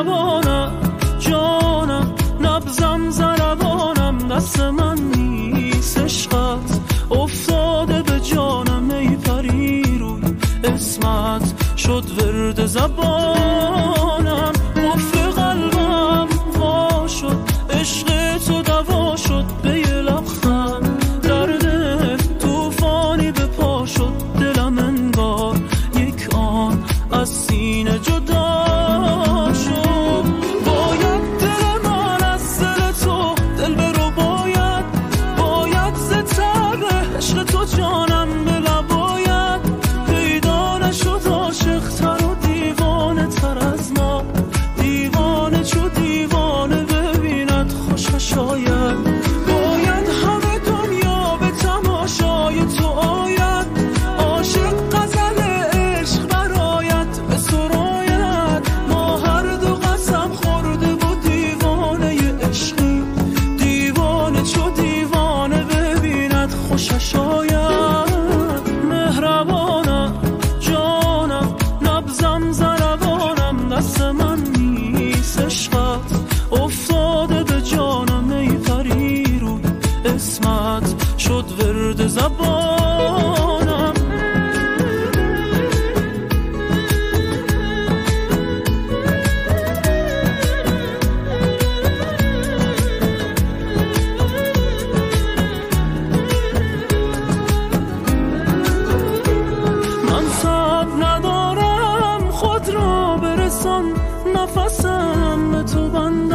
مهربانم جانم، نبضم ضربانم، دست من نیست عشقت افتاده به جانم. ای پری روی اسمت شد ورد زبانم، قفل قلبم وا شد، عشق تو دوا شد، به یه لبخند درد توفانی به پا شد. دلم انگار یک آن از سینه جدا شد. باید دل من از دل تو دل برو، باید ز تب عشق تو جانم به لباید پیدا نشد عاشق تر و دیوانه تر از ما. دیوانه چو دیوانه ببیند خوشش شاید، باید همه دنیا به تماشای تو آید. عاشق غزل عشق برایت به سراید، ما هر دو قسم خورده و دیوانه عشقی. دیوانه چو دیوانه ببیند خوشش آید. مهربانم جانم، نبضم ضربانم، دست من نیست عشقت افتاده به جانم. ای پری روی اسمت شد ورد زبانم. من صبر ندارم خود را برسان، نفسم به تو بند